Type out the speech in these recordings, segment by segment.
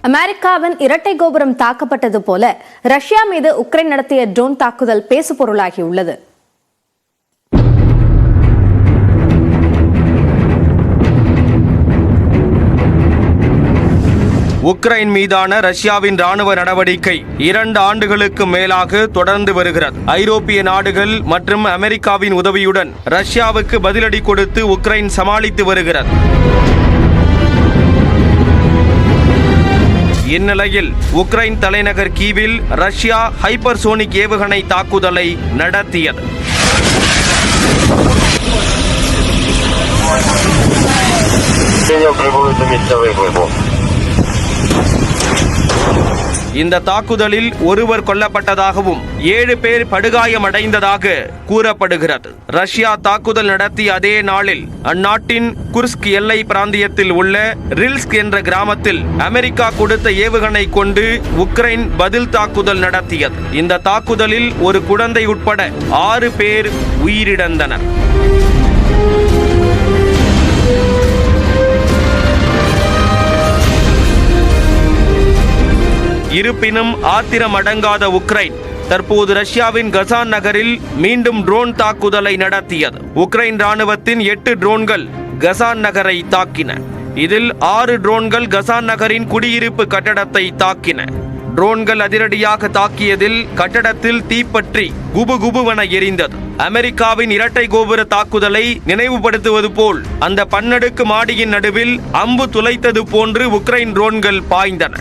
அமெரிக்காவின் இரட்டை கோபுரம் தாக்கப்பட்டது போல ரஷ்யா மீது உக்ரைன் நடத்திய ட்ரோன் தாக்குதல் பேசுபொருளாகியுள்ளது. உக்ரைன் மீதான ரஷ்யாவின் ராணுவ நடவடிக்கை 2 ஆண்டுகளுக்கு மேலாக தொடர்ந்து வருகிறது. ஐரோப்பிய நாடுகள் மற்றும் அமெரிக்காவின் உதவியுடன் ரஷ்யாவுக்கு பதிலடி கொடுத்து உக்ரைன் சமாளித்து வருகிறது. இந்நிலையில் உக்ரைன் தலைநகர் கீவில் ரஷ்யா ஹைப்பர்சோனிக் ஏவுகணை தாக்குதலை நடத்தியது. இந்த தாக்குதலில் ஒருவர் கொல்லப்பட்டதாகவும் 7 பேர் படுகாயமடைந்ததாக கூறப்படுகிறது. ரஷ்யா தாக்குதல் நடத்திய அதே நாளில் அந்நாட்டின் குர்ஸ்க் எல்லை பிராந்தியத்தில் உள்ள ரில்ஸ்க் என்ற கிராமத்தில் அமெரிக்கா கொடுத்த ஏவுகணை கொண்டு உக்ரைன் பதில் தாக்குதல் நடத்தியது. இந்த தாக்குதலில் ஒரு குழந்தை உட்பட 6 பேர் உயிரிழந்தனர். இருப்பினும் ஆத்திரம் அடங்காத உக்ரைன் தற்போது ரஷ்யாவின் கசான் நகரில் மீண்டும் ட்ரோன் தாக்குதலை நடத்தியது. உக்ரைன் ராணுவத்தின் 8 ட்ரோன்கள் கசான் நகரை தாக்கின. இதில் 6 ட்ரோன்கள் கசான் நகரின் குடியிருப்பு கட்டடத்தை தாக்கின. ட்ரோன்கள் அதிரடியாக தாக்கியதில் கட்டடத்தில் தீப்பற்றி குபுகுபுவென எரிந்தது. அமெரிக்காவின் இரட்டை கோபுர தாக்குதலை நினைவுபடுத்துவது போல் அந்த பன்னடுக்கு மாடியின் நடுவில் அம்பு துளைத்தது போன்று உக்ரைன் ட்ரோன்கள் பாய்ந்தன.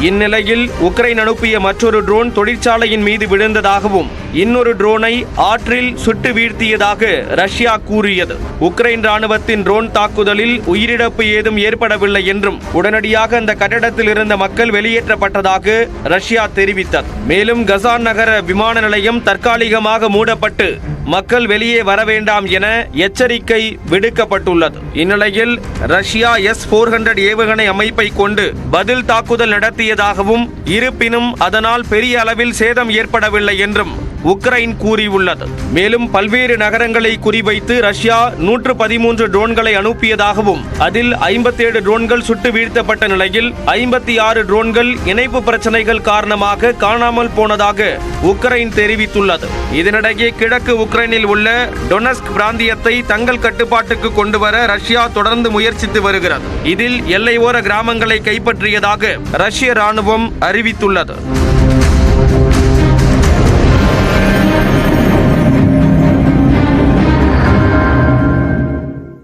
இந்நிலையில் உக்ரைன் அனுப்பிய மற்றொரு ட்ரோன் தொழிற்சாலையின் மீது விழுந்ததாகவும் இன்னொரு ட்ரோனை ஆற்றில் சுட்டு வீழ்த்தியதாக ரஷ்யா கூறியது. உக்ரைன் ராணுவத்தின் ட்ரோன் தாக்குதலில் உயிரிழப்பு ஏதும் ஏற்படவில்லை என்றும் உடனடியாக அந்த கட்டடத்தில் இருந்த மக்கள் வெளியேற்றப்பட்டதாக ரஷ்யா தெரிவித்தது. மேலும் கசான் நகர விமான நிலையம் தற்காலிகமாக மூடப்பட்டு மக்கள் வெளியே வர வேண்டாம் என எச்சரிக்கை விடுக்கப்பட்டுள்ளது. இந்நிலையில் ரஷ்யா S-400 ஏவுகணை அமைப்பை கொண்டு பதில் தாக்குதல் நடத்தியதாகவும் இருப்பினும் அதனால் பெரிய அளவில் சேதம் ஏற்படவில்லை என்றும் உக்ரைன் கூறியுள்ளது. மேலும் பல்வேறு நகரங்களை குறிவைத்து ரஷ்யா 113 ட்ரோன்களை அனுப்பியதாகவும் அதில் 57 ட்ரோன்கள் சுட்டு வீழ்த்தப்பட்ட நிலையில் 56 ட்ரோன்கள் இணைப்பு பிரச்சனைகள் காரணமாக காணாமல் போனதாக உக்ரைன் தெரிவித்துள்ளது. இதனிடையே கிழக்கு உக்ரைனில் உள்ள டொனஸ்க் பிராந்தியத்தை தங்கள் கட்டுப்பாட்டுக்கு கொண்டு வர ரஷ்யா தொடர்ந்து முயற்சித்து வருகிறது. இதில் எல்லையோர கிராமங்களை கைப்பற்றியதாக ரஷ்ய ராணுவம் அறிவித்துள்ளது.